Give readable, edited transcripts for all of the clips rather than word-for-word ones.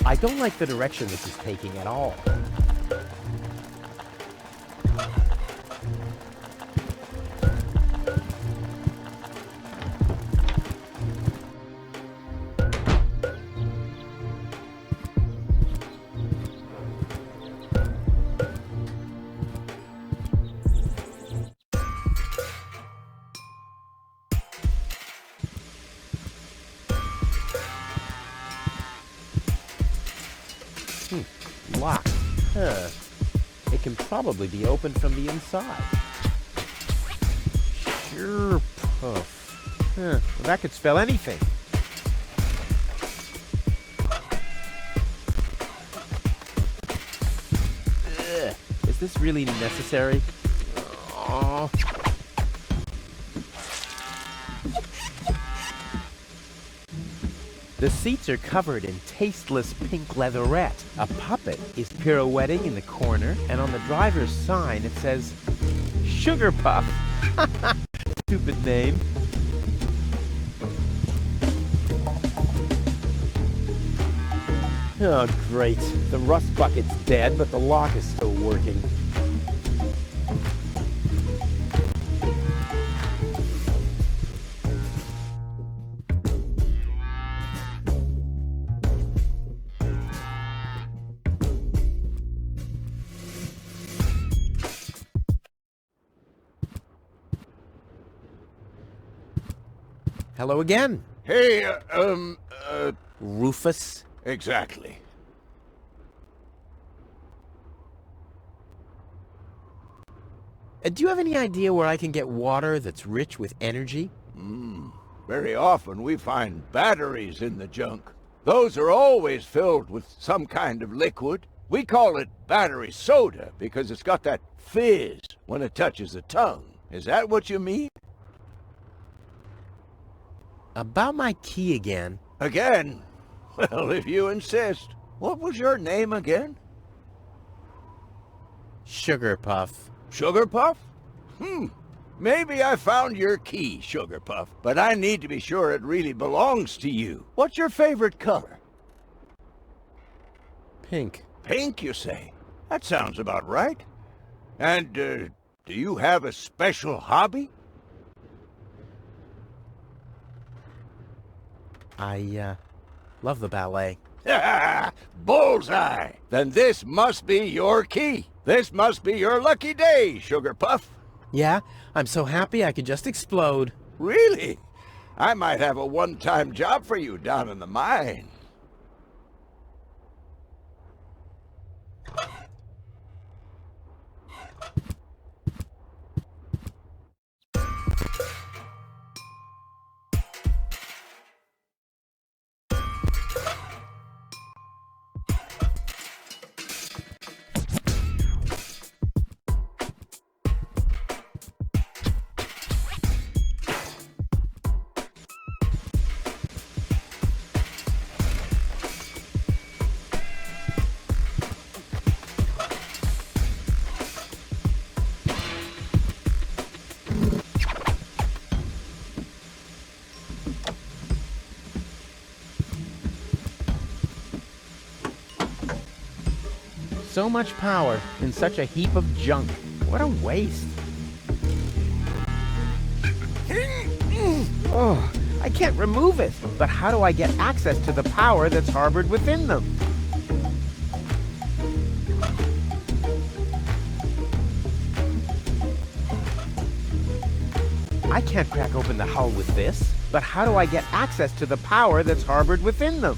I don't like the direction this is taking at all. Locked. Huh. It can probably be opened from the inside. Sure, puff. Huh. Well, that could spell anything. Ugh. Is this really necessary? Oh. The seats are covered in tasteless pink leatherette. A puppet is pirouetting in the corner, and on the driver's sign it says, Sugar Puff. Stupid name. Oh, great. The rust bucket's dead, but the lock is still working. Hello again. Hey, Rufus? exactly. Do you have any idea where I can get water that's rich with energy? Very often we find batteries in the junk. Those are always filled with some kind of liquid. We call it battery soda because it's got that fizz when it touches the tongue. Is that what you mean? About my key again. Again? Well, if you insist. What was your name again? Sugar Puff. Sugar Puff? Maybe I found your key, Sugar Puff, but I need to be sure it really belongs to you. What's your favorite color? Pink. Pink, you say? That sounds about right. And, do you have a special hobby? I, love the ballet. Bullseye! Then this must be your key. This must be your lucky day, Sugar Puff. Yeah, I'm so happy I could just explode. Really? I might have a one-time job for you down in the mine. So much power in such a heap of junk. What a waste. Oh, I can't remove it. But how do I get access to the power that's harbored within them? I can't crack open the hull with this. But how do I get access to the power that's harbored within them?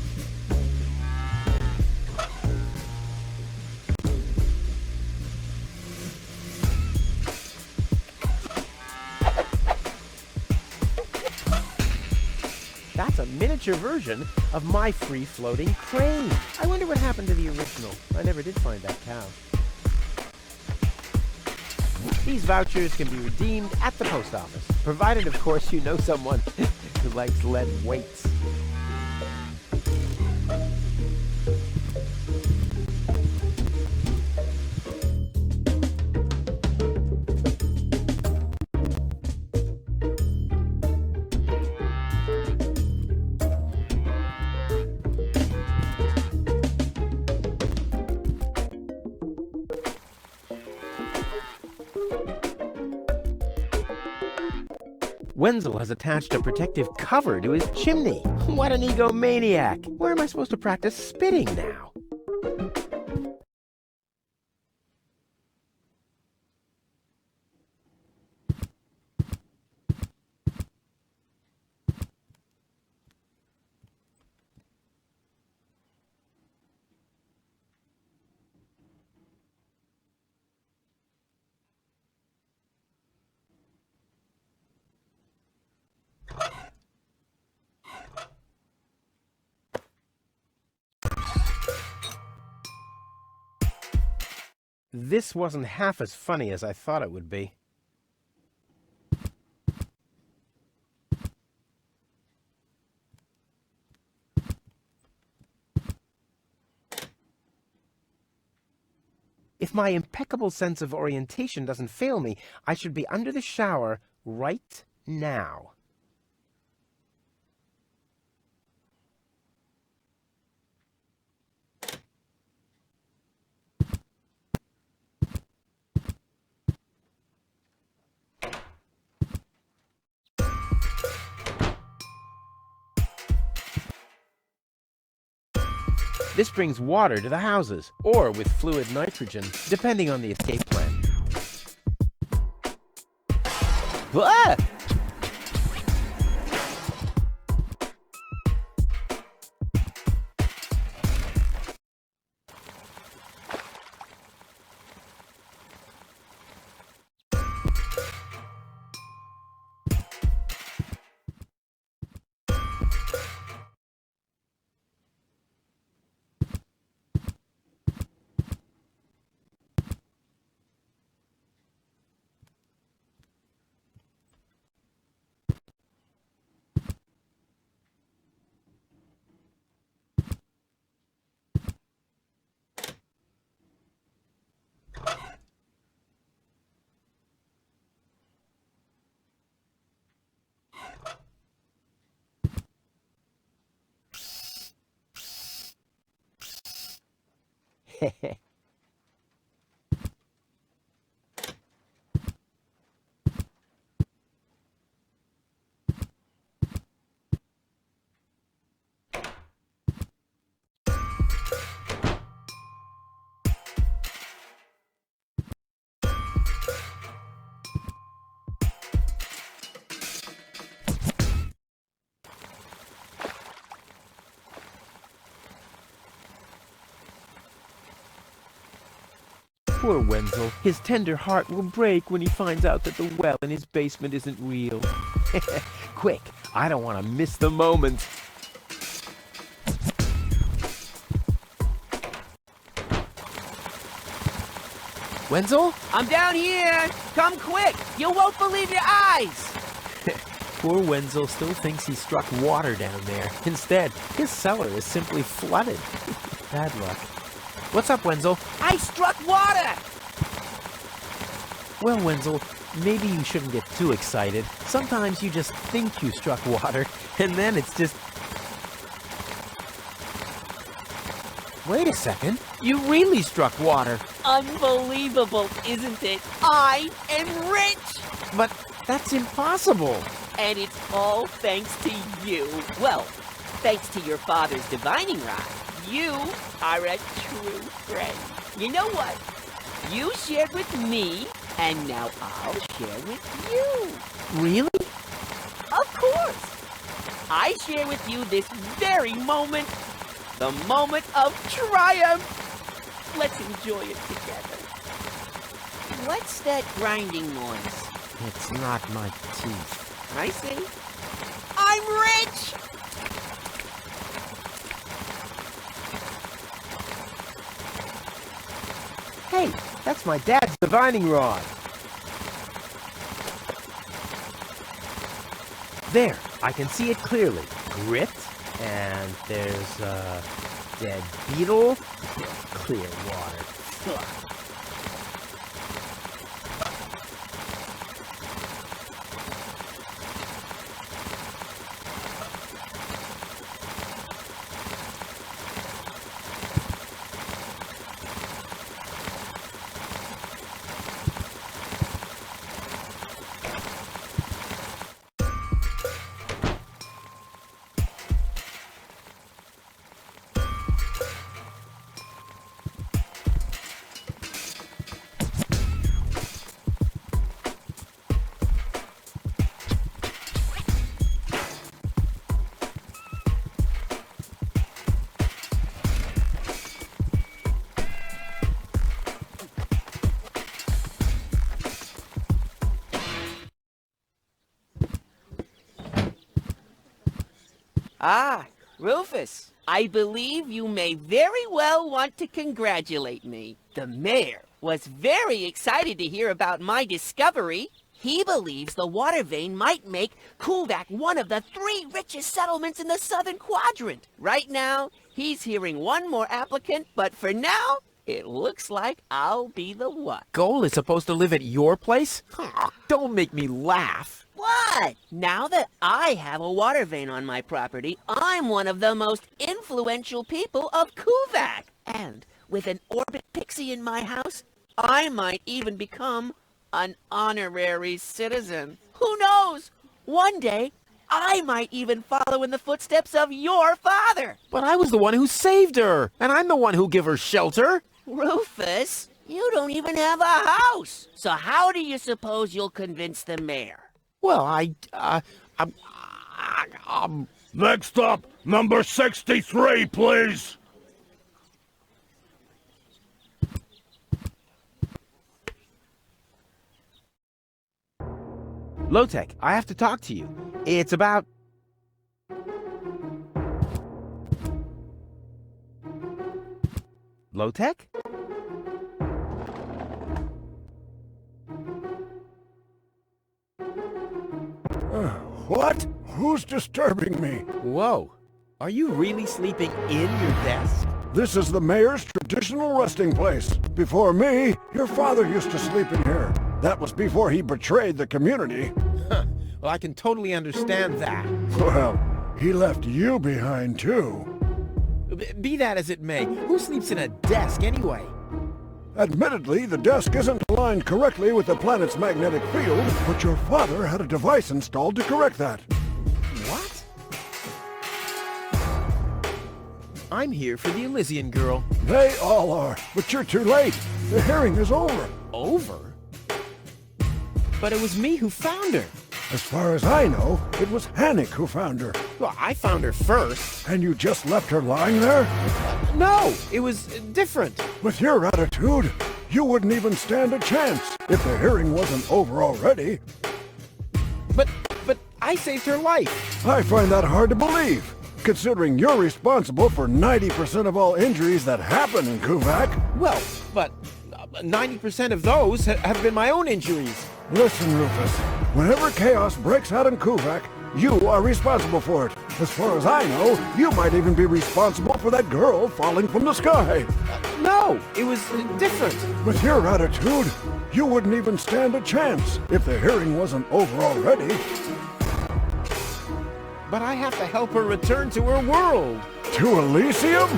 That's a miniature version of my free-floating crane. I wonder what happened to the original. I never did find that cow. These vouchers can be redeemed at the post office, provided, of course, you know someone who likes lead weights. Wenzel has attached a protective cover to his chimney. What an egomaniac! Where am I supposed to practice spitting now? This wasn't half as funny as I thought it would be. If my impeccable sense of orientation doesn't fail me, I should be under the shower right now. This brings water to the houses, or with fluid nitrogen, depending on the escape plan. Ah! Poor Wenzel. His tender heart will break when he finds out that the well in his basement isn't real. Quick, I don't want to miss the moment. Wenzel? I'm down here! Come quick! You won't believe your eyes! Poor Wenzel still thinks he struck water down there. Instead, his cellar is simply flooded. Bad luck. What's up, Wenzel? I struck water! Well, Wenzel, maybe you shouldn't get too excited. Sometimes you just think you struck water, and then it's just... Wait a second. You really struck water. Unbelievable, isn't it? I am rich! But that's impossible. And it's all thanks to you. Well, thanks to your father's divining rod. You are a true friend. You know what? You shared with me, and now I'll share with you. Really? Of course. I share with you this very moment, the moment of triumph. Let's enjoy it together. What's that grinding noise? It's not my teeth. I see. I'm rich! Hey, that's my dad's divining rod. There, I can see it clearly. Grit, and there's a dead beetle. Clear water. Ugh. Ah, Rufus, I believe you may very well want to congratulate me. The mayor was very excited to hear about my discovery. He believes the water vein might make Kuvak one of the 3 richest settlements in the southern quadrant. Right now, he's hearing one more applicant, but for now, it looks like I'll be the one. Gold is supposed to live at your place? Don't make me laugh. What? Now that I have a water vein on my property, I'm one of the most influential people of Kuvak. And with an orbit pixie in my house, I might even become an honorary citizen. Who knows? One day, I might even follow in the footsteps of your father. But I was the one who saved her, and I'm the one who gave her shelter. Rufus, you don't even have a house. So how do you suppose you'll convince the mayor? Well, Next up, number 63, please. Low-Tech, I have to talk to you. It's about... Low-Tech? What? Who's disturbing me? Whoa. Are you really sleeping in your desk? This is the mayor's traditional resting place. Before me, your father used to sleep in here. That was before he betrayed the community. Well, I can totally understand that. Well, he left you behind too. Be that as it may, who sleeps in a desk anyway? Admittedly, the desk isn't aligned correctly with the planet's magnetic field, but your father had a device installed to correct that. What? I'm here for the Elysian girl. They all are, but you're too late. The hearing is over. Over? But it was me who found her. As far as I know, it was Hannick who found her. Well, I found her first. And you just left her lying there? No, it was different. With your attitude, you wouldn't even stand a chance if the hearing wasn't over already. But I saved her life. I find that hard to believe, considering you're responsible for 90% of all injuries that happen in Kuvak. Well, but 90% of those have been my own injuries. Listen, Rufus, whenever chaos breaks out in Kuvak, you are responsible for it. As far as I know, you might even be responsible for that girl falling from the sky. No, it was different. With your attitude, you wouldn't even stand a chance if the hearing wasn't over already. But I have to help her return to her world. To Elysium?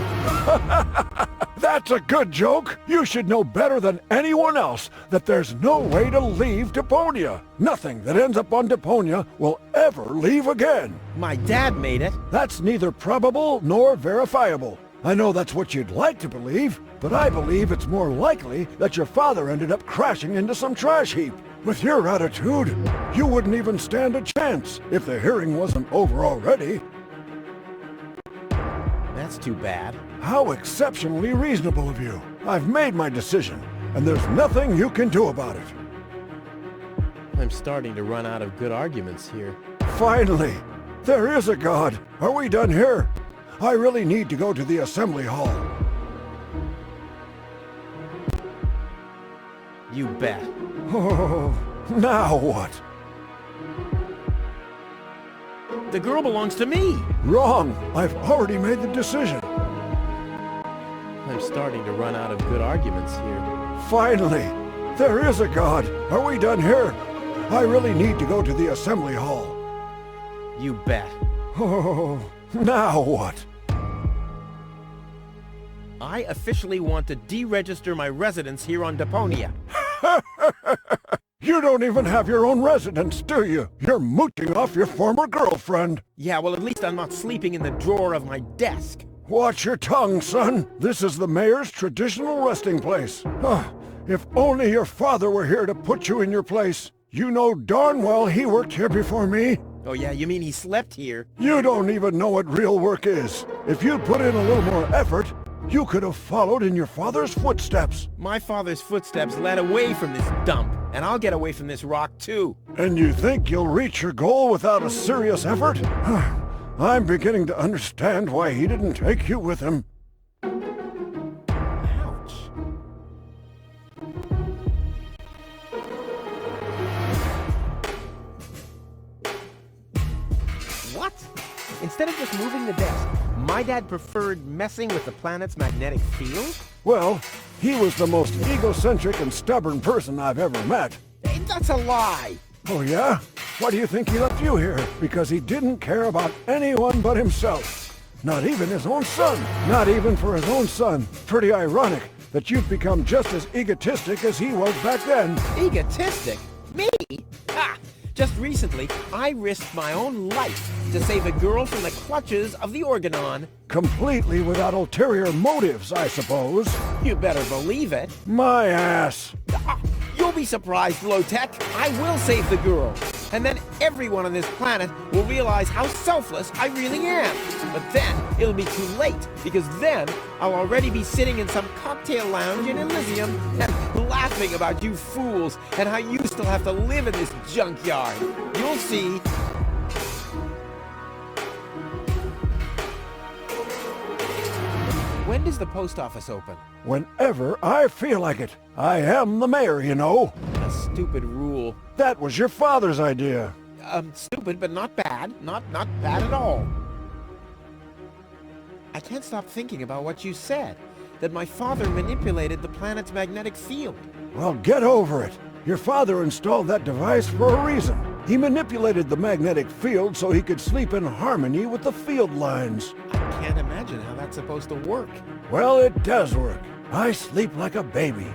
That's a good joke. You should know better than anyone else that there's no way to leave Deponia. Nothing that ends up on Deponia will ever leave again. My dad made it. That's neither probable nor verifiable. I know that's what you'd like to believe, but I believe it's more likely that your father ended up crashing into some trash heap. With your attitude, you wouldn't even stand a chance if the hearing wasn't over already. That's too bad. How exceptionally reasonable of you. I've made my decision, and there's nothing you can do about it. I'm starting to run out of good arguments here. Finally! There is a God! Are we done here? I really need to go to the assembly hall. You bet. Oh, now what? The girl belongs to me. Wrong! I've already made the decision. I'm starting to run out of good arguments here. Finally! There is a God! Are we done here? I really need to go to the assembly hall. You bet. Oh, now what? I officially want to deregister my residence here on Deponia. You don't even have your own residence, do you? You're mooching off your former girlfriend. Yeah, well, at least I'm not sleeping in the drawer of my desk. Watch your tongue, son. This is the mayor's traditional resting place. If only your father were here to put you in your place. You know darn well he worked here before me. Oh yeah, you mean he slept here? You don't even know what real work is. If you'd put in a little more effort, you could have followed in your father's footsteps. My father's footsteps led away from this dump, and I'll get away from this rock too. And you think you'll reach your goal without a serious effort? I'm beginning to understand why he didn't take you with him. Ouch. What? Instead of just moving the desk, my dad preferred messing with the planet's magnetic field? Well, he was the most egocentric and stubborn person I've ever met. Hey, that's a lie! Oh yeah? Why do you think he left you here? Because he didn't care about anyone but himself. Not even his own son. Not even for his own son. Pretty ironic that you've become just as egotistic as he was back then. Egotistic? Me? Ha! Just recently, I risked my own life to save a girl from the clutches of the Organon. Completely without ulterior motives, I suppose. You better believe it. My ass. Ah, you'll be surprised, Low-Tech. I will save the girl. And then everyone on this planet will realize how selfless I really am. But then it'll be too late, because then I'll already be sitting in some cocktail lounge in Elysium and laughing about you fools and how you still have to live in this junkyard. You'll see. When does the post office open? Whenever I feel like it. I am the mayor, you know. A stupid rule. That was your father's idea. Stupid, but not bad. Not bad at all. I can't stop thinking about what you said. That my father manipulated the planet's magnetic field. Well, get over it. Your father installed that device for a reason. He manipulated the magnetic field so he could sleep in harmony with the field lines. I can't imagine how that's supposed to work. Well, it does work. I sleep like a baby.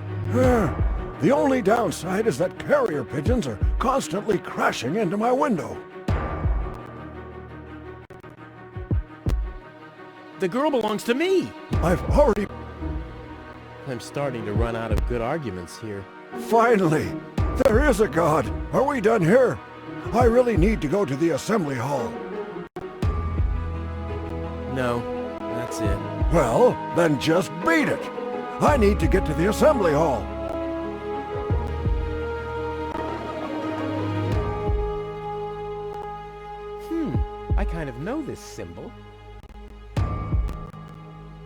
The only downside is that carrier pigeons are constantly crashing into my window. The girl belongs to me! I've already... I'm starting to run out of good arguments here. Finally! There is a God! Are we done here? I really need to go to the assembly hall. No, that's it. Well, then just beat it! I need to get to the assembly hall. I kind of know this symbol.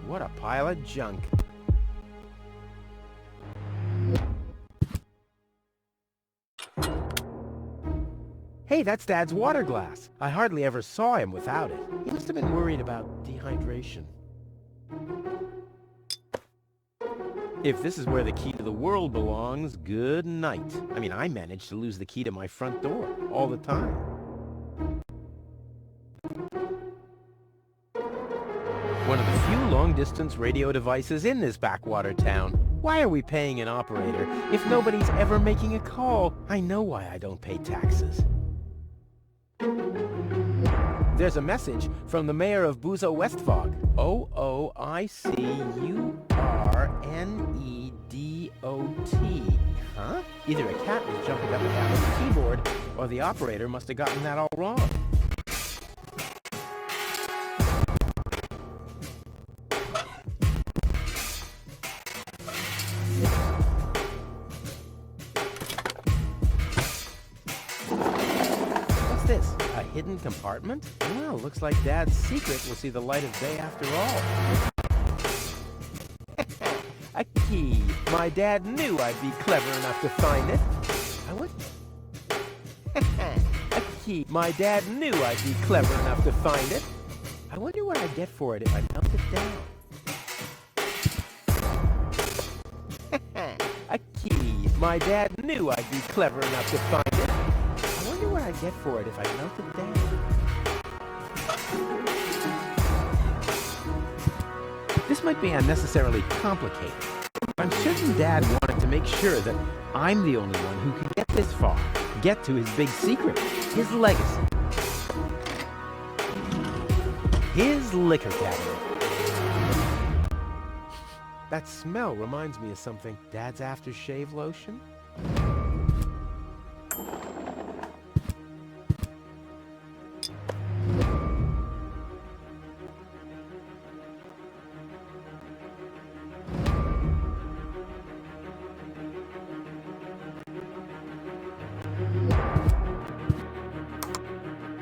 What a pile of junk. Hey, that's Dad's water glass. I hardly ever saw him without it. He must have been worried about dehydration. If this is where the key to the world belongs, good night. I mean, I managed to lose the key to my front door all the time. One of the few long-distance radio devices in this backwater town. Why are we paying an operator if nobody's ever making a call? I know why I don't pay taxes. There's a message from the mayor of Buzo Westfog. O-O-I-C-U-R-N-E-D-O-T. Huh? Either a cat was jumping up and down the keyboard, or the operator must have gotten that all wrong. Hidden compartment? Well, looks like Dad's secret will see the light of day after all. A key. My dad knew I'd be clever enough to find it. I would... A key. My dad knew I'd be clever enough to find it. I wonder what I'd get for it if I melted down. A key. My dad knew I'd be clever enough to find it. I wonder what I'd get for it if I melted down. This might be unnecessarily complicated. I'm certain Dad wanted to make sure that I'm the only one who could get this far. Get to his big secret. His legacy. His liquor cabinet. That smell reminds me of something. Dad's aftershave lotion?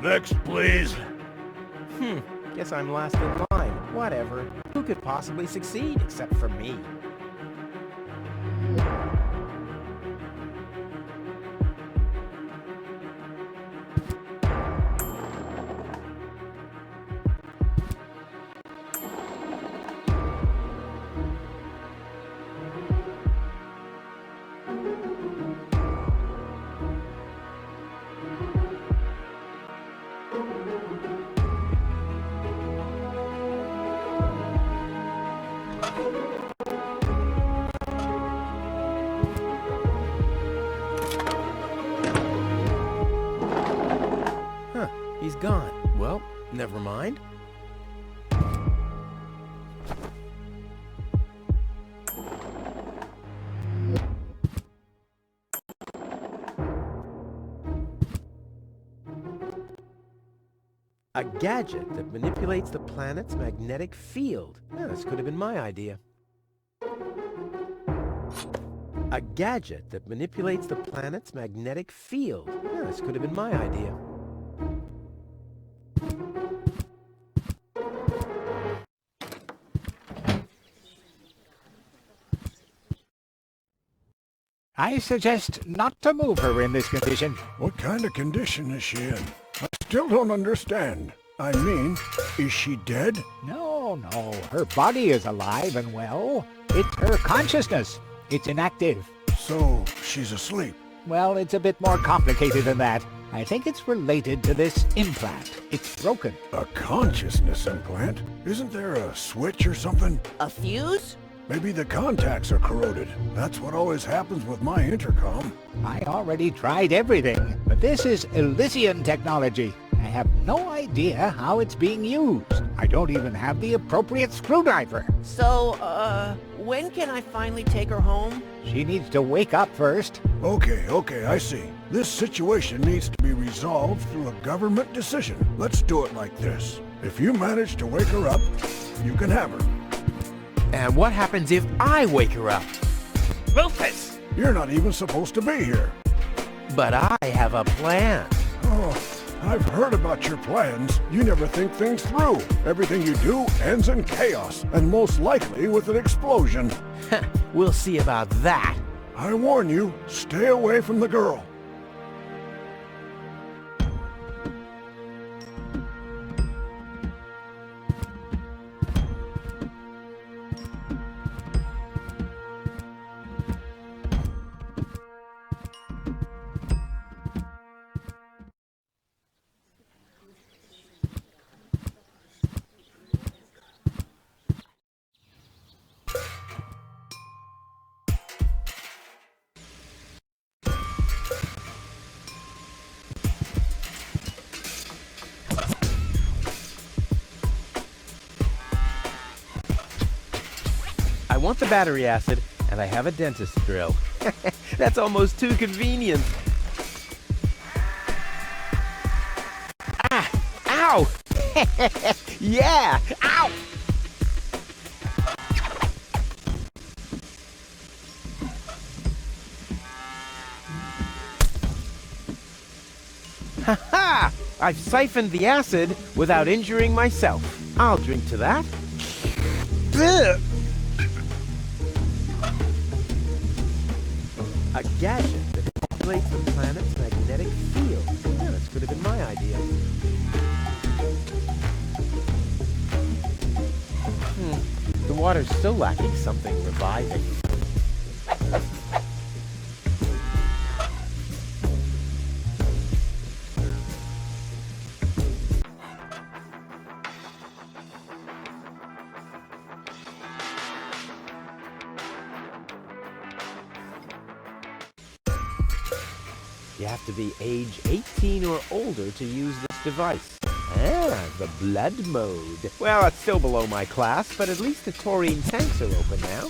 Next, please. Guess I'm last in line. Whatever. Who could possibly succeed except for me? He's gone. Well, never mind. A gadget that manipulates the planet's magnetic field. Yeah, this could have been my idea. A gadget that manipulates the planet's magnetic field. Yeah, this could have been my idea. I suggest not to move her in this condition. What kind of condition is she in? I still don't understand. I mean, is she dead? No, her body is alive and well. It's her consciousness. It's inactive. So, she's asleep. Well, it's a bit more complicated than that. I think it's related to this implant. It's broken. A consciousness implant? Isn't there a switch or something? A fuse? Maybe the contacts are corroded. That's what always happens with my intercom. I already tried everything, but this is Elysian technology. I have no idea how it's being used. I don't even have the appropriate screwdriver. So, when can I finally take her home? She needs to wake up first. Okay, I see. This situation needs to be resolved through a government decision. Let's do it like this. If you manage to wake her up, you can have her. And what happens if I wake her up? Rufus! You're not even supposed to be here. But I have a plan. Oh, I've heard about your plans. You never think things through. Everything you do ends in chaos, and most likely with an explosion. We'll see about that. I warn you, stay away from the girl. I want the battery acid, and I have a dentist drill. That's almost too convenient. Ah! Ow! Yeah! Ow! Ha-ha! I've siphoned the acid without injuring myself. I'll drink to that. Ugh. A gadget that manipulates the planet's magnetic field. Yeah, this could have been my idea. The water's still lacking something reviving. You have to be age 18 or older to use this device. Ah, the blood mode. Well, it's still below my class, but at least the taurine tanks are open now.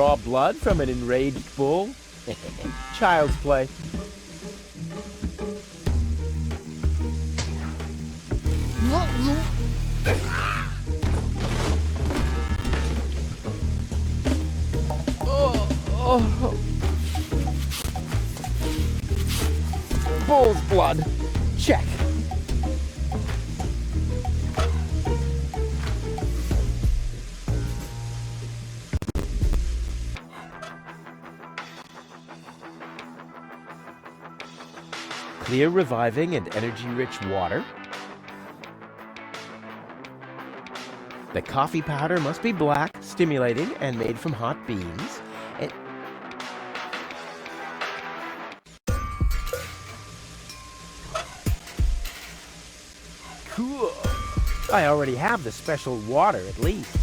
draw blood from an enraged bull? Child's play. Bull's blood. Check. Clear, reviving, and energy-rich water. The coffee powder must be black, stimulating, and made from hot beans. And cool. I already have the special water, at least.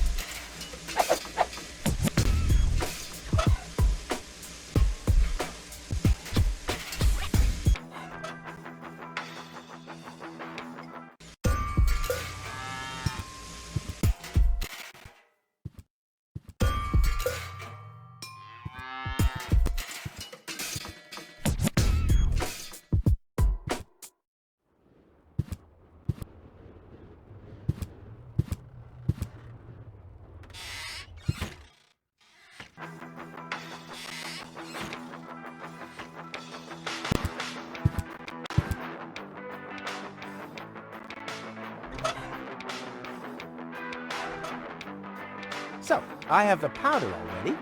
So, I have the powder already.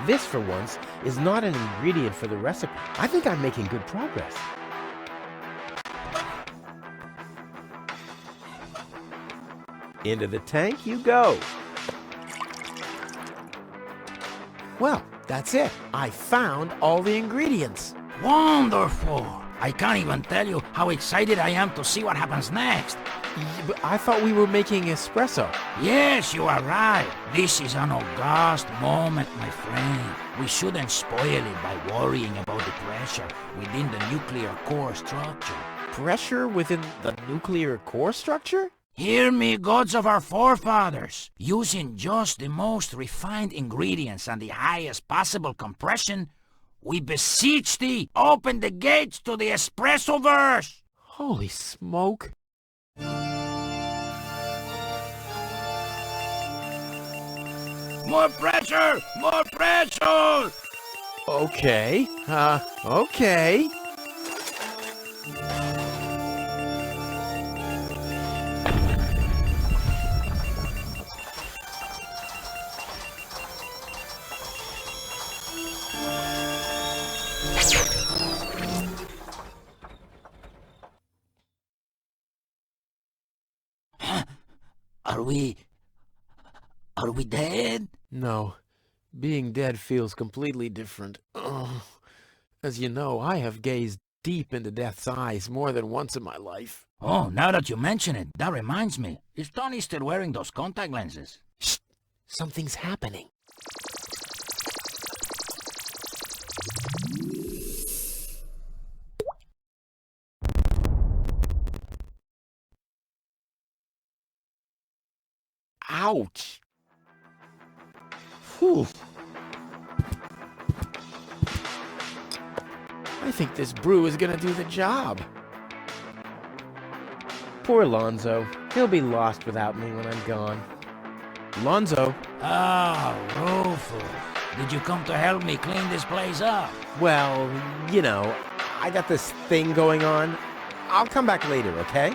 This, for once, is not an ingredient for the recipe. I think I'm making good progress. Into the tank you go. Well, that's it. I found all the ingredients. Wonderful! I can't even tell you how excited I am to see what happens next. But I thought we were making espresso. Yes, you are right. This is an august moment, my friend. We shouldn't spoil it by worrying about the pressure within the nuclear core structure. Pressure within the nuclear core structure? Hear me, gods of our forefathers. Using just the most refined ingredients and the highest possible compression, we beseech thee, open the gates to the espresso-verse! Holy smoke. More pressure! More pressure! Okay. Okay. Are we dead? No. Being dead feels completely different. Oh. As you know, I have gazed deep into death's eyes more than once in my life. Oh, now that you mention it, that reminds me. Is Tony still wearing those contact lenses? Shh! Something's happening. Ouch! Whew. I think this brew is gonna do the job. Poor Lonzo. He'll be lost without me when I'm gone. Lonzo. Ah, Rufus. Did you come to help me clean this place up? Well, you know, I got this thing going on. I'll come back later, okay?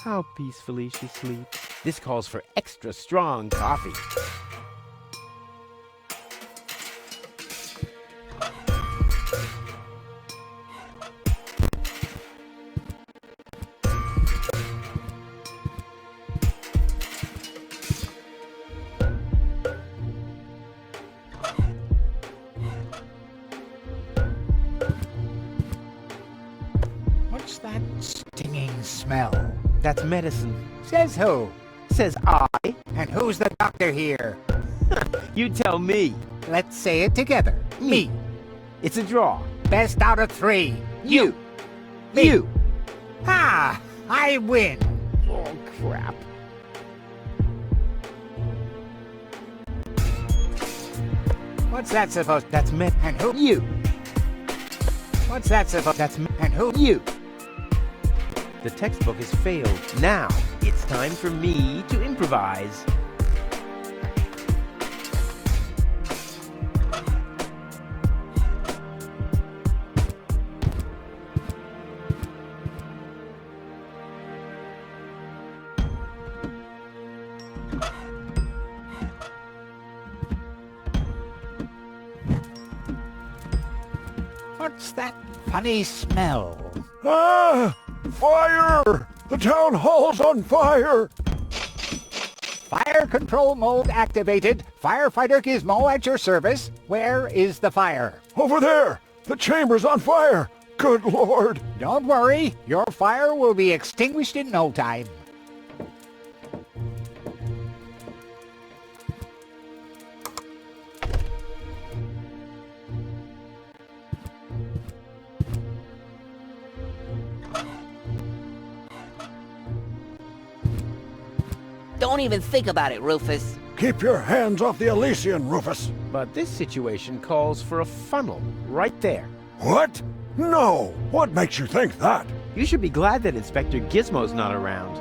How peacefully she sleeps. This calls for extra strong coffee. What's that stinging smell? That's medicine. Says who? Says I. And who's the doctor here? You tell me. Let's say it together. Me. It's a draw. Best out of 3. You. Me. You. Ah! I win. Oh, crap. What's that supposed? That's med. And who? You. What's that supposed? That's and who? You. The textbook has failed. Now, it's time for me to improvise. What's that funny smell? Ah! Fire! The town hall's on fire! Fire control mode activated. Firefighter Gizmo at your service. Where is the fire? Over there! The chamber's on fire! Good Lord! Don't worry. Your fire will be extinguished in no time. Don't even think about it, Rufus. Keep your hands off the Elysian, Rufus! But this situation calls for a funnel right there. What? No! What makes you think that? You should be glad that Inspector Gizmo's not around.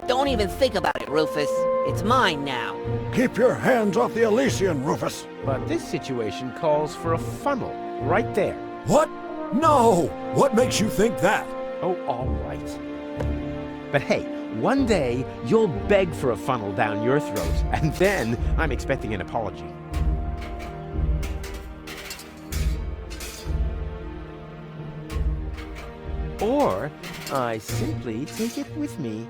Don't even think about it, Rufus. It's mine now. Keep your hands off the Elysian, Rufus! But this situation calls for a funnel right there. What? No! What makes you think that? Oh, all right. But hey, one day you'll beg for a funnel down your throat, and then I'm expecting an apology. Or I simply take it with me.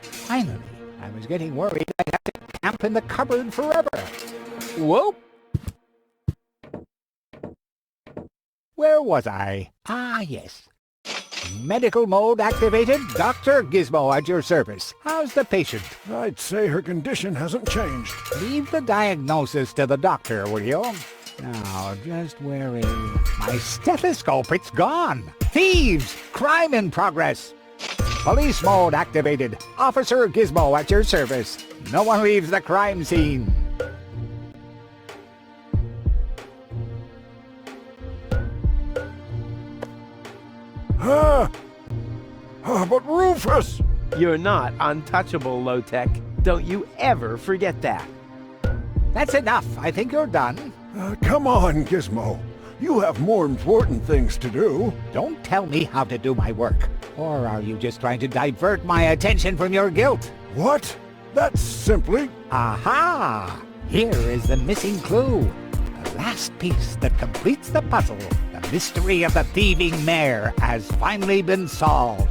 Finally, I was getting worried I'd have to camp in the cupboard forever. Whoa! Where was I? Ah, yes. Medical mode activated. Dr. Gizmo at your service. How's the patient? I'd say her condition hasn't changed. Leave the diagnosis to the doctor, will you? Now, just where is... My stethoscope, it's gone! Thieves! Crime in progress! Police mode activated. Officer Gizmo at your service. No one leaves the crime scene. But Rufus! You're not untouchable, low-tech. Don't you ever forget that. That's enough. I think you're done. Come on, Gizmo. You have more important things to do. Don't tell me how to do my work. Or are you just trying to divert my attention from your guilt? What? That's simply... Aha! Here is the missing clue. The last piece that completes the puzzle. The mystery of the thieving mayor has finally been solved.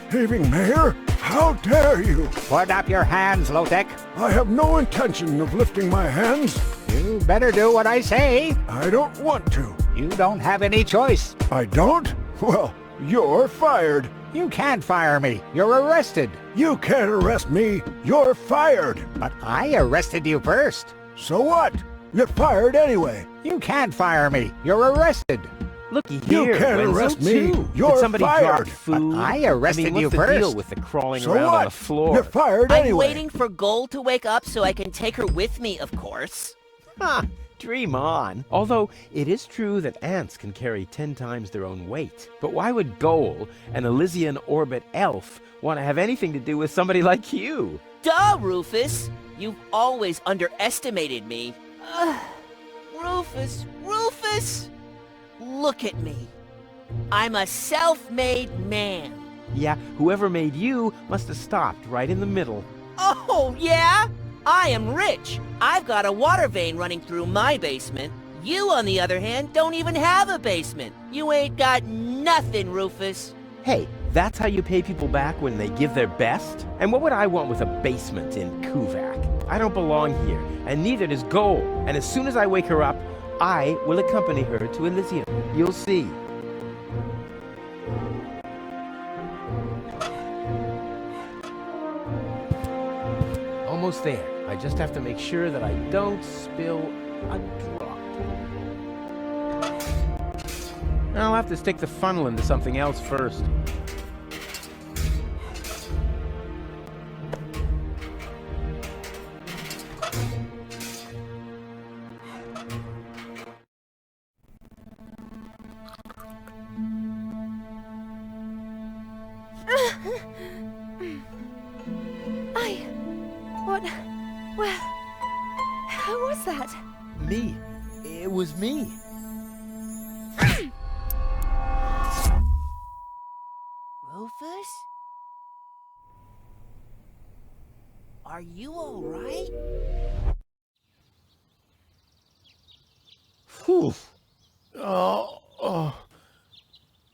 Thieving mayor? How dare you! Put up your hands, Low-Tech. I have no intention of lifting my hands. You better do what I say. I don't want to. You don't have any choice. I don't? Well, you're fired. You can't fire me. You're arrested. You can't arrest me. You're fired. But I arrested you first. So what? You're fired anyway. You can't fire me. You're arrested. Looky You here, can't Wenzel, arrest me. too. You're Did somebody fired. drop food? But I arrested what's you the first. deal with the crawling So around what? on the floor? You're fired I'm anyway. waiting for Gold to wake up so I can take her with me, of course. Ha! Dream on. Although, it is true that ants can carry 10 times their own weight. But why would Goal, an Elysian orbit elf, want to have anything to do with somebody like you? Duh, Rufus! You've always underestimated me. Rufus! Rufus! Rufus? Look at me. I'm a self-made man. Yeah, whoever made you must have stopped right in the middle. Oh, yeah? I am rich. I've got a water vein running through my basement. You, on the other hand, don't even have a basement. You ain't got nothing, Rufus. Hey, that's how you pay people back when they give their best? And what would I want with a basement in Kuvak? I don't belong here, and neither does Goal. And as soon as I wake her up, I will accompany her to Elysium. You'll see. Almost there. I just have to make sure that I don't spill a drop. I'll have to stick the funnel into something else first. Who was that? Me. It was me. Rufus? Are you all right? Whew.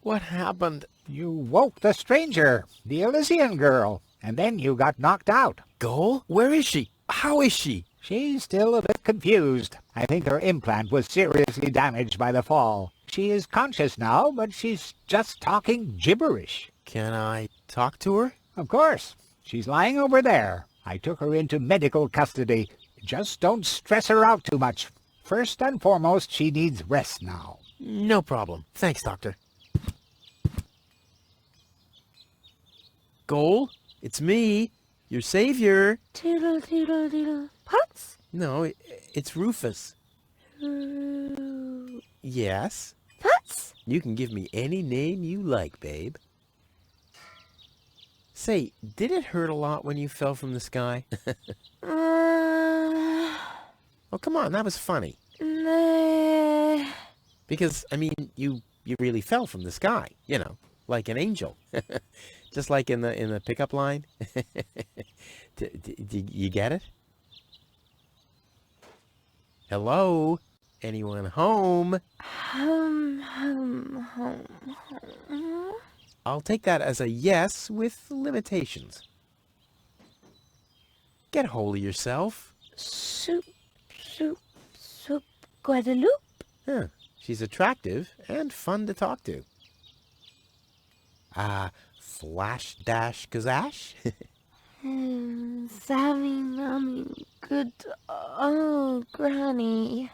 What happened? You woke the stranger, the Elysian girl, and then you got knocked out. Goal? Where is she? How is she? She's still a bit confused. I think her implant was seriously damaged by the fall. She is conscious now, but she's just talking gibberish. Can I talk to her? Of course. She's lying over there. I took her into medical custody. Just don't stress her out too much. First and foremost, she needs rest now. No problem. Thanks, Doctor. Goal? It's me, your savior. Toodle, toodle, doodle. Pots? No, it's Rufus. Yes? Pots? You can give me any name you like, babe. Say, did it hurt a lot when you fell from the sky? Oh, come on, that was funny. Nah. Because, I mean, you really fell from the sky, you know, like an angel. Just like in the pickup line. You get it? Hello? Anyone home? Home. I'll take that as a yes with limitations. Get hold of yourself. Soup, Guadeloupe? Huh. She's attractive and fun to talk to. Flash dash gazash? Sammy, Mummy, good old Granny.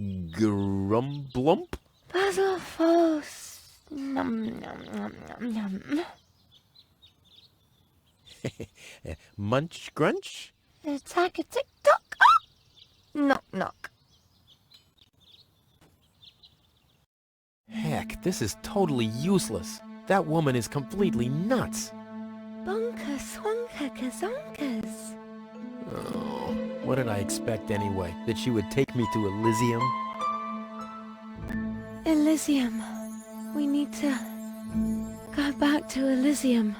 Grumblump? Puzzle false. Num, num, num, num, num. Munch grunch? Attack a tick-tock. Ah! Knock, knock. Heck, this is totally useless. That woman is completely nuts. Bonka, swanka, kazonkas. Oh, what did I expect anyway? That she would take me to Elysium? Elysium. We need to go back to Elysium.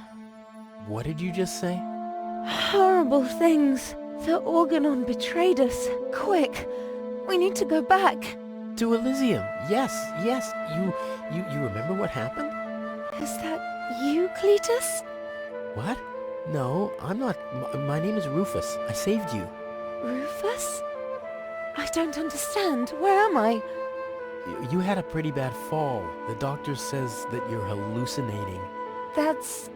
What did you just say? Horrible things. The Organon betrayed us. Quick. We need to go back. To Elysium. Yes. You remember what happened? Is that you, Cletus? What? No, I'm not. My name is Rufus. I saved you. Rufus? I don't understand. Where am I? You had a pretty bad fall. The doctor says that you're hallucinating. That's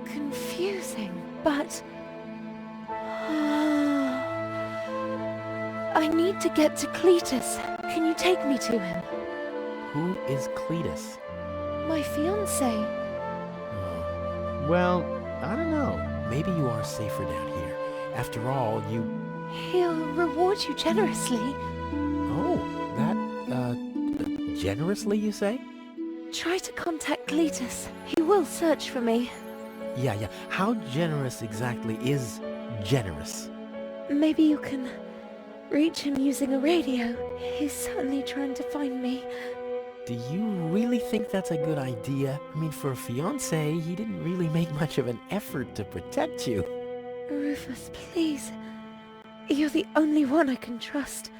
confusing, but... I need to get to Cletus. Can you take me to him? Who is Cletus? My fiancé. Oh. Well, I don't know. Maybe you are safer down here. After all, you... He'll reward you generously. Oh, that, generously, you say? Try to contact Cletus. He will search for me. Yeah. How generous exactly is generous? Maybe you can reach him using a radio. He's certainly trying to find me. Do you really think that's a good idea? I mean, for a fiancé, he didn't really make much of an effort to protect you. Rufus, please. You're the only one I can trust.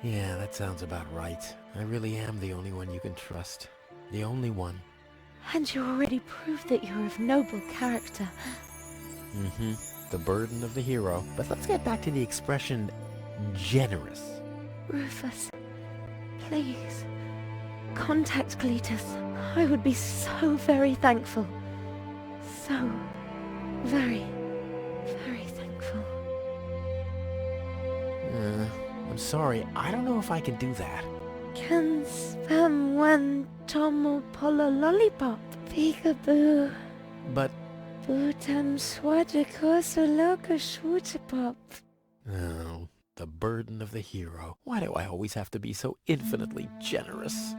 Yeah, that sounds about right. I really am the only one you can trust. The only one. And you already proved that you're of noble character. Mm-hmm. The burden of the hero. But let's get back to the expression generous. Rufus, please. Contact Cletus. I would be so very thankful. So very, very thankful. I'm sorry. I don't know if I can do that. Can spam when tomo polo lollipop. Peekaboo. But... Butam swadikoso loka shwootapop. Oh, the burden of the hero. Why do I always have to be so infinitely generous?